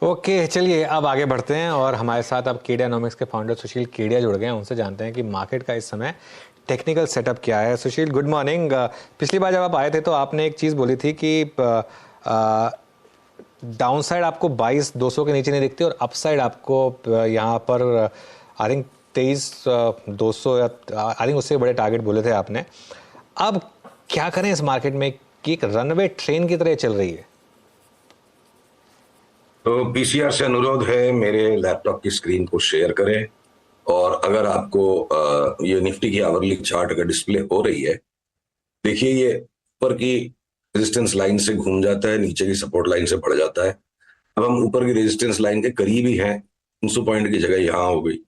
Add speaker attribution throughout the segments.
Speaker 1: Okay, चलिए अब आगे बढ़ते हैं और हमारे साथ अब केडियानॉमिक्स के फाउंडर सुशील केडिया जुड़ गए हैं। उनसे जानते हैं कि मार्केट का इस समय टेक्निकल सेटअप क्या है। सुशील, गुड मॉर्निंग। पिछली बार जब आप आए थे तो आपने एक चीज़ बोली थी कि डाउन साइड आपको 22,200 के नीचे नहीं दिखती और अप साइड आपको यहाँ पर आई थिंक 23,200 या आई थिंक उससे बड़े टारगेट बोले थे आपने। अब क्या करें इस मार्केट में कि एक रनवे ट्रेन की तरह चल रही है?
Speaker 2: तो पीसीआर से अनुरोध है, मेरे लैपटॉप की स्क्रीन को शेयर करें और अगर आपको ये निफ्टी की आवरली चार्ट अगर डिस्प्ले हो रही है, देखिए ये ऊपर की रेजिस्टेंस लाइन से घूम जाता है, नीचे की सपोर्ट लाइन से बढ़ जाता है। अब हम ऊपर की रेजिस्टेंस लाइन के करीब ही हैं, 300 पॉइंट की जगह यहाँ हो गई।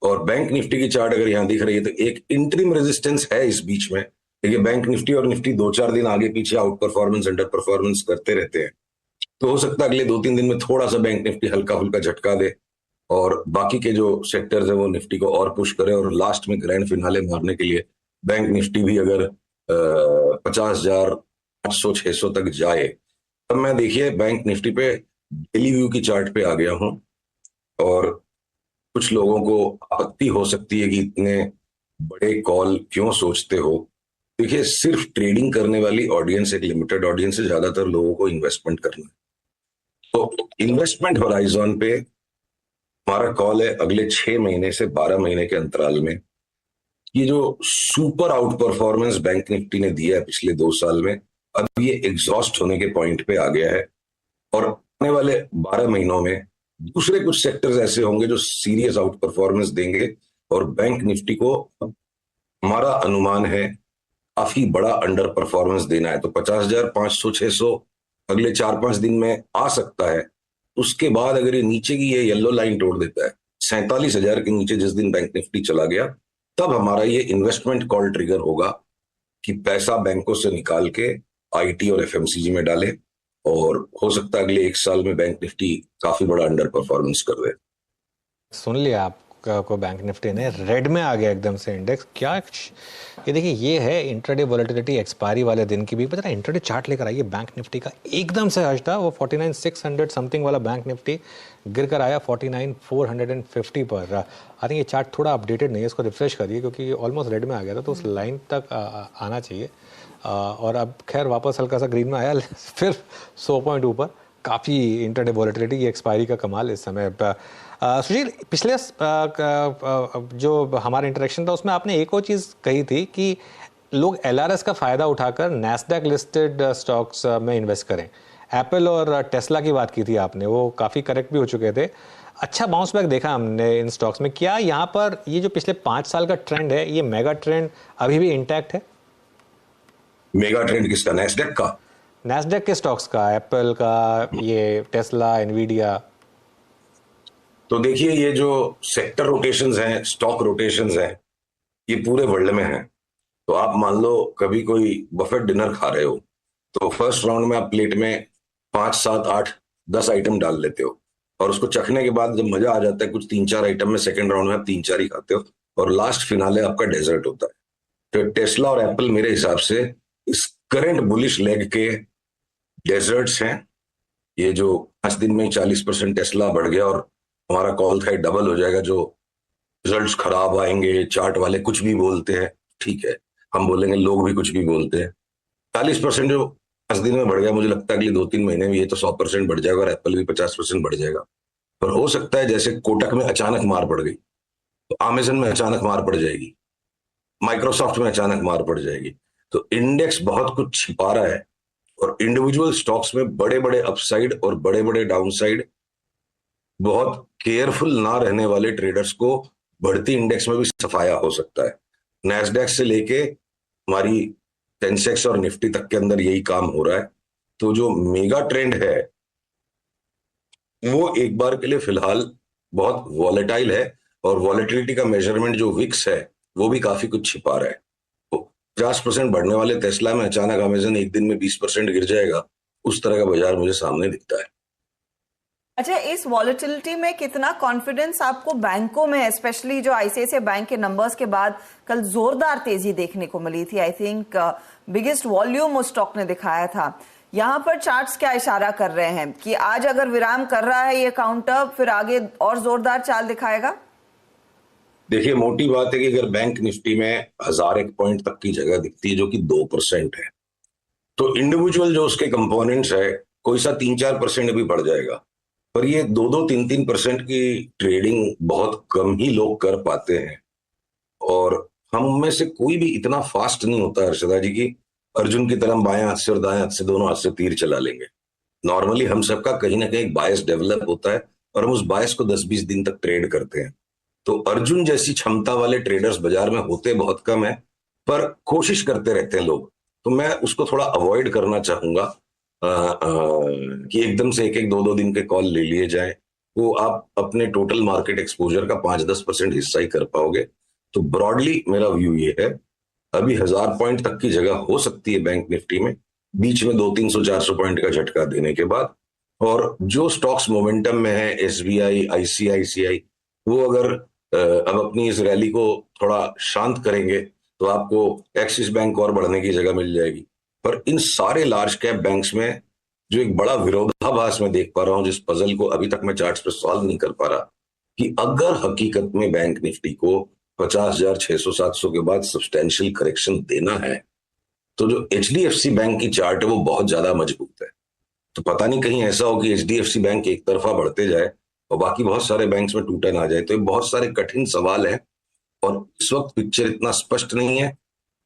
Speaker 2: और बैंक निफ्टी की चार्ट अगर यहाँ दिख रही है तो एक इंटरिम रेजिस्टेंस है इस बीच में। देखिए बैंक निफ्टी और निफ्टी 2-4 दिन आगे पीछे आउट परफॉर्मेंस अंडर परफॉर्मेंस करते रहते हैं, तो हो सकता है अगले 2-3 दिन में थोड़ा सा बैंक निफ्टी हल्का फुल्का झटका दे और बाकी के जो सेक्टर्स है वो निफ्टी को और पुश करे और लास्ट में ग्रैंड फिनाले मारने के लिए बैंक निफ्टी भी अगर 50,800-600 तक जाए, तब मैं देखिए बैंक निफ्टी पे डेली व्यू की चार्ट पे आ गया हूं। और कुछ लोगों को आपत्ति हो सकती है कि इतने बड़े कॉल क्यों सोचते हो। देखिए सिर्फ ट्रेडिंग करने वाली ऑडियंस एक लिमिटेड ऑडियंस है, ज्यादातर लोगों को इन्वेस्टमेंट करना है। तो इन्वेस्टमेंट होराइजन पे हमारा कॉल है अगले 6 महीने से 12 महीने के अंतराल में ये जो super out performance bank Nifty ने दिया है पिछले 2 साल में, अब ये एग्जॉस्ट होने के पॉइंट पे आ गया है। और आने वाले 12 महीनों में दूसरे कुछ सेक्टर्स ऐसे होंगे जो सीरियस आउट परफॉर्मेंस देंगे और बैंक निफ्टी को हमारा अनुमान है काफी बड़ा अंडर परफॉर्मेंस देना है। तो 50,500-600 अगले 4-5 दिन में आ सकता है। उसके बाद अगर ये नीचे की ये येलो लाइन तोड़ देता है 47,000 के नीचे जिस दिन बैंक निफ्टी चला गया, तब हमारा ये इन्वेस्टमेंट कॉल ट्रिगर होगा कि पैसा बैंकों से निकाल के आईटी और एफएमसीजी में डाले और हो सकता है अगले 1 साल में बैंक निफ्टी काफी बड़ा अंडर परफॉर्मेंस कर दे।
Speaker 1: सुन लिया आपको, बैंक निफ्टी ने रेड में आ गया एकदम से इंडेक्स। क्या ये देखिए, ये है इंट्राडे वोलेटिलिटी एक्सपायरी वाले दिन की भी। पता है इंट्राडे चार्ट लेकर आइए बैंक निफ्टी का, एकदम से आज था वो 49,600 समथिंग वाला बैंक निफ्टी गिर कर आया 49,450 पर। आई थिंक ये चार्ट थोड़ा अपडेटेड नहीं है, इसको रिफ्रेश करिए क्योंकि ऑलमोस्ट रेड में आ गया था, तो उस लाइन तक आना चाहिए। और अब खैर वापस हल्का सा ग्रीन में आया फिर 100 पॉइंट ऊपर। काफ़ी इंटरडे वॉलेटिलिटी की एक्सपायरी का कमाल इस समय। सुशील, पिछले जो हमारा इंटरेक्शन था उसमें आपने एक और चीज़ कही थी कि लोग एलआरएस का फ़ायदा उठाकर नैस्डैक लिस्टेड स्टॉक्स में इन्वेस्ट करें। एप्पल और टेस्ला की बात की थी आपने, वो काफ़ी करेक्ट भी हो चुके थे। अच्छा बाउंस बैक देखा हमने इन स्टॉक्स में। क्या यहाँ पर ये जो पिछले 5 साल का ट्रेंड है, ये मेगा ट्रेंड अभी भी इंटैक्ट है?
Speaker 2: मेगा ट्रेंड किसका? नैस्डैक का?
Speaker 1: नैस्डैक के स्टॉक्स का, एप्पल का, ये टेस्ला, एनवीडिया।
Speaker 2: तो देखिए ये जो सेक्टर रोटेशंस हैं, स्टॉक रोटेशंस हैं, ये पूरे वर्ल्ड में हैं। तो आप मान लो कभी कोई बफेट डिनर खा रहे हो तो फर्स्ट राउंड में आप प्लेट में 5, 7, 8, 10 आइटम डाल लेते हो और उसको चखने के बाद जब मजा आ जाता है कुछ 3-4 आइटम में, सेकंड राउंड में आप 3-4 ही खाते हो और लास्ट फिनाले आपका डेजर्ट होता है। तो टेस्ला और एप्पल मेरे हिसाब से इस करंट बुलिश लेग के डेजर्ट्स हैं। ये जो 5 दिन में 40% टेस्ला बढ़ गया और हमारा कॉल था डबल हो जाएगा, जो रिजल्ट्स खराब आएंगे, चार्ट वाले कुछ भी बोलते हैं, ठीक है, हम बोलेंगे लोग भी कुछ भी बोलते हैं। 40% जो 5 दिन में बढ़ गया, मुझे लगता है अगले 2-3 महीने में ये तो 100% बढ़ जाएगा और एप्पल भी 50% बढ़ जाएगा। पर हो सकता है जैसे कोटक में अचानक मार पड़ गई तो अमेजन में अचानक मार पड़ जाएगी, माइक्रोसॉफ्ट में अचानक मार पड़ जाएगी। तो इंडेक्स बहुत कुछ छिपा रहा है और इंडिविजुअल स्टॉक्स में बड़े बड़े अपसाइड और बड़े बड़े डाउनसाइड, बहुत केयरफुल ना रहने वाले ट्रेडर्स को बढ़ती इंडेक्स में भी सफाया हो सकता है। नैस्डैक से लेके हमारी सेंसेक्स और निफ्टी तक के अंदर यही काम हो रहा है। तो जो मेगा ट्रेंड है वो एक बार के लिए फिलहाल बहुत वॉलेटाइल है और वॉलेटिलिटी का मेजरमेंट जो विक्स है वो भी काफी कुछ छिपा रहा है। तो 50% बढ़ने वाले टेस्ला में अचानक अमेजन एक दिन में 20% गिर जाएगा, उस तरह का बाजार मुझे सामने दिखता है।
Speaker 3: अच्छा, इस वॉलेटिलिटी में कितना कॉन्फिडेंस आपको बैंकों में, स्पेशली जो आईसीआईसीआई बैंक के नंबर्स के बाद कल जोरदार तेजी देखने को मिली थी? आई थिंक बिगेस्ट वॉल्यूम उस स्टॉक ने दिखाया था। यहाँ पर चार्ट्स क्या इशारा कर रहे हैं कि आज अगर विराम कर रहा है ये काउंटर, फिर आगे और जोरदार चाल दिखाएगा?
Speaker 2: देखिए, मोटी बात है कि अगर बैंक निफ्टी में 1001 पॉइंट तक की जगह दिखती है जो कि 2% है, तो इंडिविजुअल जो उसके कंपोनेंट्स है कोई सा 3-4% भी बढ़ जाएगा। पर ये 2-3% की ट्रेडिंग बहुत कम ही लोग कर पाते हैं, और हम में से कोई भी इतना फास्ट नहीं होता हर्षदा जी की अर्जुन की तरह बाएं हाथ से और दाएं हाथ से दोनों हाथ से तीर चला लेंगे। नॉर्मली हम सबका कहीं ना कहीं बायस डेवलप होता है और हम उस बायस को 10-20 दिन तक ट्रेड करते हैं। तो अर्जुन जैसी क्षमता वाले ट्रेडर्स बाजार में होते बहुत कम है, पर कोशिश करते रहते हैं लोग। तो मैं उसको थोड़ा अवॉइड करना चाहूंगा कि एकदम से एक 2-2 दिन के कॉल ले लिए जाए। वो आप अपने टोटल मार्केट एक्सपोजर का 5-10% हिस्सा ही कर पाओगे। तो ब्रॉडली मेरा व्यू ये है, अभी 1000 पॉइंट तक की जगह हो सकती है बैंक निफ्टी में, बीच में 200-300-400 पॉइंट का झटका देने के बाद। और जो स्टॉक्स मोमेंटम में है, एसबीआई, आईसीआईसीआई, वो अगर अब अपनी इस रैली को थोड़ा शांत करेंगे तो आपको एक्सिस बैंक और बढ़ने की जगह मिल जाएगी। पर इन सारे लार्ज कैप बैंक्स में जो एक बड़ा विरोधाभास मैं देख पा रहा हूं, जिस पजल को अभी तक मैं चार्ट्स पे सॉल्व नहीं कर पा रहा, कि अगर हकीकत में बैंक निफ्टी को 50,600-700 के बाद सब्सटेंशियल करेक्शन देना है, तो जो एचडीएफसी बैंक की चार्ट है वो बहुत ज्यादा मजबूत है। तो पता नहीं कहीं ऐसा हो कि एचडीएफसी बैंक एक तरफा बढ़ते जाए और बाकी बहुत सारे बैंक्स में टूटन आ जाए। तो ये बहुत सारे कठिन सवाल हैं और इस वक्त पिक्चर इतना स्पष्ट नहीं है।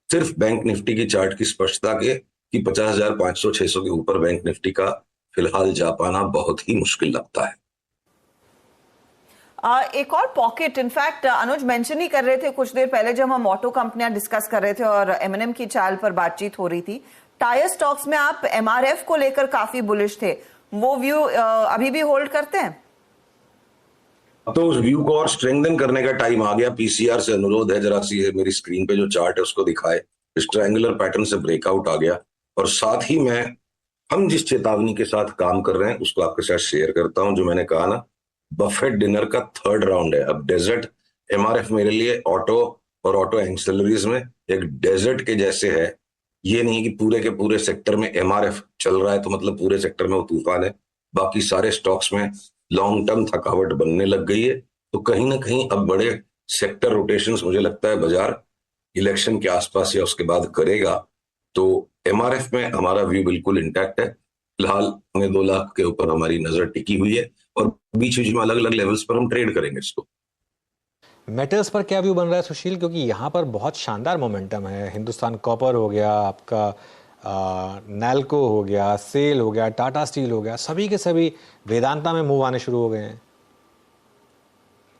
Speaker 2: सिर्फ बैंक निफ्टी की चार्ट की स्पष्टता के कि 50,500-600 के ऊपर बैंक निफ्टी का फिलहाल जा पाना बहुत ही मुश्किल लगता है।
Speaker 3: एक और पॉकेट, इनफैक्ट अनुज मेंशन ही कर रहे थे कुछ देर पहले जब हम ऑटो कंपनियां डिस्कस कर रहे थे और एमएनएम की चाल पर बातचीत हो रही थी, टायर स्टॉक्स में आप एमआरएफ को लेकर काफी बुलिश थे। वो व्यू अभी भी होल्ड करते हैं?
Speaker 2: तो उस व्यू को और स्ट्रेंथन करने का टाइम आ गया। पीसीआर से अनुरोध है, जरा सी मेरी स्क्रीन पे जो चार्ट है उसको दिखाए। इस ट्रायंगुलर पैटर्न से ब्रेकआउट आ गया और साथ ही हम जिस चेतावनी के साथ काम कर रहे हैं उसको आपके साथ शेयर करता हूं। जो मैंने कहा ना, बफेट डिनर का 3rd राउंड है। अब डेजर्ट एमआरएफ मेरे लिए ऑटो और ऑटो एंसेलरीज में एक डेजर्ट के जैसे है। ये नहीं कि पूरे के पूरे सेक्टर में एमआरएफ चल रहा है तो मतलब पूरे सेक्टर में वो तूफान है। बाकी सारे स्टॉक्स में लॉन्ग टर्म थकावट बनने लग गई है। तो कहीं ना कहीं अब बड़े सेक्टर रोटेशंस मुझे लगता है बाजार इलेक्शन के आसपास या उसके बाद करेगा। तो एमआरएफ में हमारा व्यू बिल्कुल इंटैक्ट है। फिलहाल 2 लाख के ऊपर हमारी नजर टिकी हुई है और बीच बीच में अलग अलग लेवल्स पर हम ट्रेड करेंगे इसको।
Speaker 1: मेटल्स पर क्या व्यू बन रहा है सुशील? क्योंकि यहाँ पर बहुत शानदार मोमेंटम है। हिंदुस्तान कॉपर हो गया, आपका नैल्को हो गया, सेल हो गया, टाटा स्टील हो गया, सभी के सभी वेदांता में मूव आने शुरू हो गए हैं।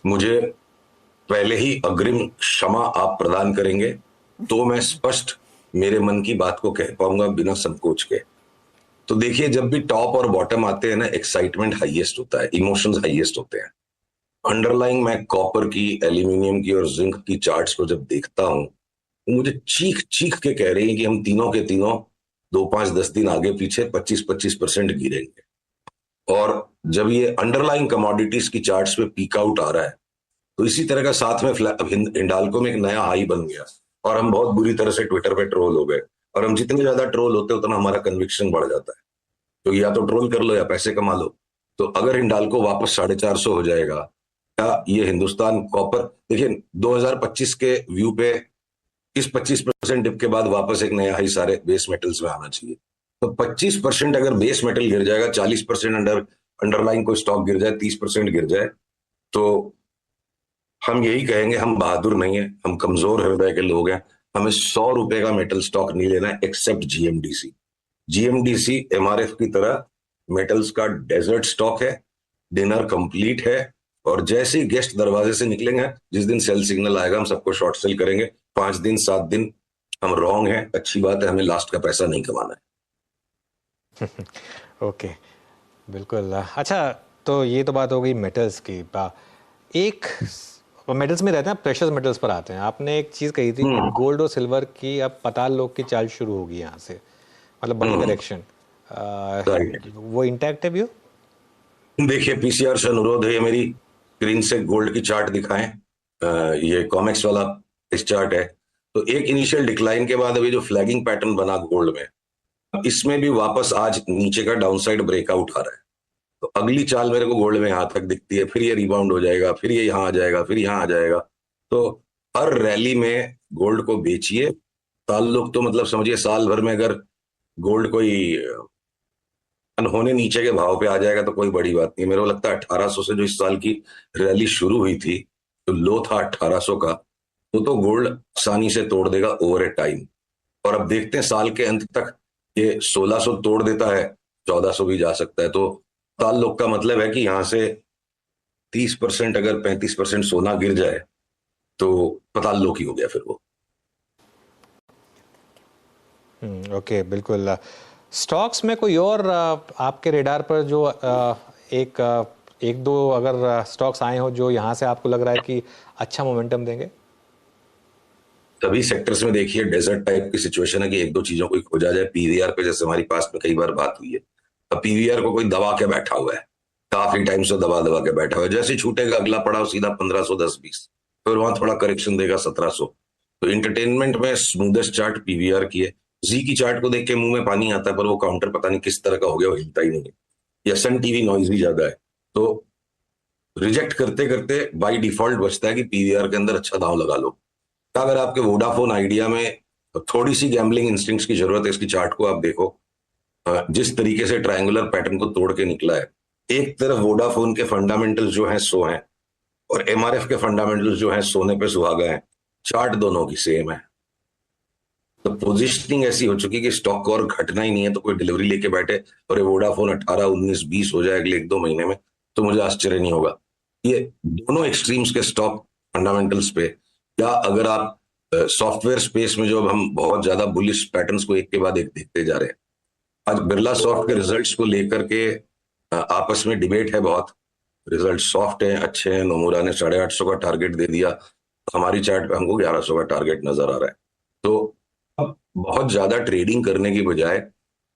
Speaker 2: मुझे पहले ही अग्रिम क्षमा आप प्रदान करेंगे तो मैं स्पष्ट मेरे मन की बात को कह पाऊंगा बिना संकोच के। तो देखिए, जब भी टॉप और बॉटम आते हैं ना, एक्साइटमेंट हाईएस्ट होता है, इमोशंस हाईएस्ट होते हैं। अंडरलाइंग मैं कॉपर की, एल्यूमिनियम की और जिंक की चार्ट्स को जब देखता हूं, वो मुझे चीख चीख के कह रही है कि हम तीनों के तीनों 2-5-10 दिन आगे पीछे 25-25% गिरेंगे। और जब ये अंडरलाइंग कमोडिटीज की चार्ट्स पे पीक आउट आ रहा है, तो इसी तरह का साथ में हिंडाल्को में एक नया हाई बन गया और हम बहुत बुरी तरह से ट्विटर पे ट्रोल हो गए। और हम जितने ज्यादा ट्रोल होते उतना हमारा कन्विक्शन बढ़ जाता है। तो या तो ट्रोल कर लो या पैसे कमा लो। तो अगर हिंडाल्को वापस 450 हो जाएगा या ये हिंदुस्तान कॉपर, देखिए 2025 के व्यू पे इस 25% डिप के बाद वापस एक नया हाई सारे बेस मेटल्स में आना चाहिए। तो 25% अगर बेस मेटल गिर जाएगा, 40% अंडरलाइन कोई स्टॉक गिर जाए, 30% गिर जाए, तो हम यही कहेंगे हम बहादुर नहीं है, हम कमजोर हृदय के लोग हैं। हमें 100 रुपए का मेटल स्टॉक नहीं लेना है एक्सेप्ट जीएमडीसी। जीएमडीसी एमआरएफ की तरह मेटल्स का डेजर्ट स्टॉक है, डिनर कंप्लीट है और जैसे ही गेस्ट दरवाजे से निकलेंगे, जिस दिन सेल सिग्नल आएगा हम सबको शॉर्ट सेल करेंगे। 5 दिन 7 दिन हम रॉन्ग हैं, अच्छी बात है, हमें लास्ट का पैसा नहीं कमाना है।
Speaker 1: ओके, बिल्कुल। अच्छा, तो ये तो बात हो गई मेटल्स की। एक मेटल्स में रहते हैं, प्रेशियस मेटल्स पर आते हैं। आपने एक चीज कही थी कि गोल्ड और सिल्वर की अब पताल लोक की चाल शुरू होगी यहाँ से, मतलब बड़ी करेक्शन, वो इंटैक्ट है व्यू?
Speaker 2: देखिए, पीसीआर से अनुरोध है, ये मेरी स्क्रीन से गोल्ड की चार्ट दिखाएं। ये कॉमेक्स वाला इस चार्ट है। तो एक इनिशियल डिक्लाइन के बाद अभी जो फ्लैगिंग पैटर्न बना गोल्ड में, इसमें भी वापस आज नीचे का डाउनसाइड ब्रेकआउट आ रहा है, तो अगली चाल मेरे को गोल्ड में यहां तक दिखती है, फिर ये रिबाउंड हो जाएगा, फिर ये यहां आ जाएगा, फिर यहां आ जाएगा। तो हर रैली में गोल्ड को बेचिए। ताल्लुक तो मतलब समझिए साल भर में अगर गोल्ड कोई अनहोने नीचे के भाव पे आ जाएगा तो कोई बड़ी बात नहीं। मेरे को लगता है 1800 से जो इस साल की रैली शुरू हुई थी, तो लो था 1800 का, वो तो गोल्ड आसानी से तोड़ देगा ओवर ए टाइम। और अब देखते हैं साल के अंत तक ये 1600 तोड़ देता है, 1400 भी जा सकता है। तो ताल्लुक का मतलब है कि यहां से 30% अगर 35% सोना गिर जाए तो ताल्लुक ही हो गया फिर वो।
Speaker 1: ओके, बिल्कुल। स्टॉक्स में कोई और आपके रेडार पर जो एक दो अगर स्टॉक्स आए हो जो यहाँ से आपको लग रहा है कि अच्छा मोमेंटम देंगे?
Speaker 2: सभी सेक्टर्स में देखिए डेजर्ट टाइप की सिचुएशन है कि एक दो चीजों को खोजा जाए। पीवीआर पे जैसे हमारी पास में कई बार बात हुई है, अब पीवीआर को कोई दबा के बैठा हुआ है, काफी टाइम से दबा दबा के बैठा हुआ है। जैसे छूटेगा अगला पड़ाव सीधा 1510-20, फिर वहां थोड़ा करेक्शन देगा 1700। तो इंटरटेनमेंट में स्मूदेस्ट चार्ट पीवीआर की है। जी की चार्ट को देख के मुंह में पानी आता है, पर वो काउंटर पता नहीं किस तरह का हो गया, वो हिलता ही नहीं है, या सन टीवी नॉइज भी ज्यादा है। तो रिजेक्ट करते करते बाई डिफॉल्ट बचता है कि पीवीआर के अंदर अच्छा दांव लगा लो। अगर आपके वोडाफोन आइडिया में थोड़ी सी गैम्बलिंग इंस्टिंक्ट्स की जरूरत है, इसकी चार्ट को आप देखो, जिस तरीके से ट्रायंगुलर पैटर्न को तोड़ के निकला है। एक तरफ वोडाफोन के फंडामेंटल्स जो हैं सो हैं, और एमआरएफ के फंडामेंटल्स जो हैं सोने पे सुहागा हैं। चार्ट दोनों की सेम है, तो पोजीशनिंग ऐसी हो चुकी कि स्टॉक को और घटना ही नहीं है, तो कोई डिलीवरी लेके बैठे और ये वोडाफोन 18, 19, 20 हो जाए अगले 1-2 महीने में, तो मुझे आश्चर्य नहीं होगा। ये दोनों एक्सट्रीम्स के स्टॉक फंडामेंटल्स पे, या अगर आप सॉफ्टवेयर स्पेस में जो अब हम बहुत ज्यादा बुलिश पैटर्न्स को एक के बाद एक देखते जा रहे हैं। आज बिरला सॉफ्ट के रिजल्ट्स को लेकर के आपस में डिबेट है बहुत। रिजल्ट सॉफ्ट है, अच्छे हैं। नोमुरा ने 850 का टारगेट दे दिया, हमारी चार्ट पे हमको 1100 का टारगेट नजर आ रहा है। तो अब बहुत ज्यादा ट्रेडिंग करने की बजाय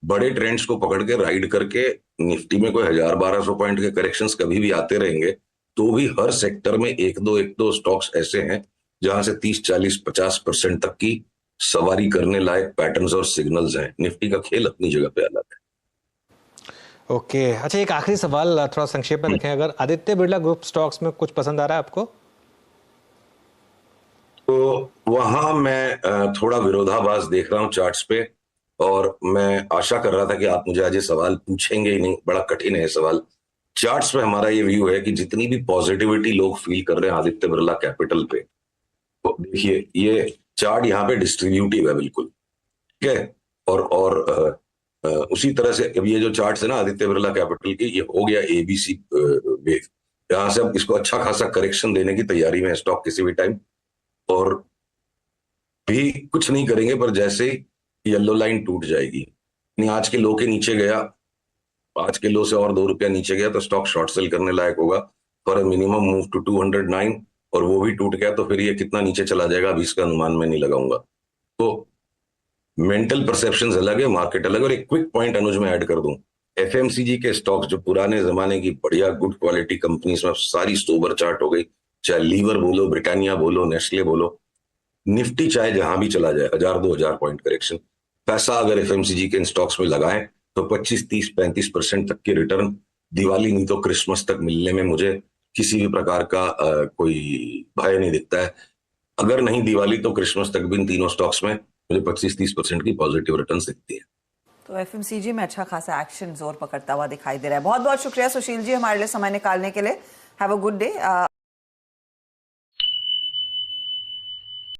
Speaker 2: बड़े ट्रेंड्स को पकड़ के राइड करके, निफ्टी में कोई 1000-1200 पॉइंट के करेक्शंस कभी भी आते रहेंगे, तो भी हर सेक्टर में एक दो स्टॉक्स ऐसे हैं जहां से 30, 40, 50% तक की सवारी करने लायक पैटर्न्स और सिग्नल्स हैं। निफ्टी का खेल अपनी जगह पे अलग है।
Speaker 1: ओके, अच्छा, एक आखिरी सवाल थोड़ा संक्षेप में रखें। अगर आदित्य बिरला ग्रुप स्टॉक्स में कुछ पसंद आ रहा है आपको?
Speaker 2: तो वहां मैं थोड़ा विरोधाभास देख रहा हूं चार्ट्स पे, और मैं आशा कर रहा था कि आप मुझे आज ये सवाल पूछेंगे ही नहीं। बड़ा कठिन है सवाल। चार्ट्स पे हमारा ये व्यू है कि जितनी भी पॉजिटिविटी लोग फील कर रहे हैं आदित्य बिरला कैपिटल पे, तो देखिए ये चार्ट यहाँ पे डिस्ट्रीब्यूटिव है बिल्कुल, ठीक है। और उसी तरह से अब ये जो चार्ट है ना आदित्य बिरला कैपिटल की, ये हो गया एबीसी वेव। यहां से अब इसको अच्छा खासा करेक्शन देने की तैयारी में है स्टॉक किसी भी टाइम, और भी कुछ नहीं करेंगे, पर जैसे ही येलो लाइन टूट जाएगी, यानी आज के लो के नीचे गया, आज के लो से और 2 रुपया नीचे गया, तो स्टॉक शॉर्ट सेल करने लायक होगा for a minimum move to 209, और वो भी टूट गया तो फिर ये कितना नीचे चला जाएगा अभी इसका अनुमान मैं नहीं लगाऊंगा। तो मेंटल परसेप्शंस अलग है, मार्केट अलग है। और एक क्विक पॉइंट अनुज में ऐड कर दूं, एफएमसीजी के स्टॉक्स जो पुराने जमाने की बढ़िया गुड क्वालिटी कंपनीज में सारी सोबर चार्ट हो गई, चाहे लीवर बोलो, ब्रिटानिया बोलो, नेस्ले बोलो, निफ्टी चाहे जहां भी चला जाए 1000-2000 पॉइंट करेक्शन, पैसा अगर एफएमसीजी के इन स्टॉक्स में लगाएं तो 25, 30, 35% तक के रिटर्न दिवाली नहीं तो क्रिसमस तक मिलने में मुझे किसी भी प्रकार का कोई भय नहीं दिखता है। अगर नहीं दिवाली तो क्रिसमस तक भी इन तीनों स्टॉक्स में मुझे 25-30% की पॉजिटिव रिटर्न दिखती है।
Speaker 3: तो एफएमसीजी में अच्छा खासा एक्शन जोर पकड़ता हुआ दिखाई दे रहा है। बहुत बहुत शुक्रिया सुशील जी हमारे लिए समय निकालने के लिए। Have a good day.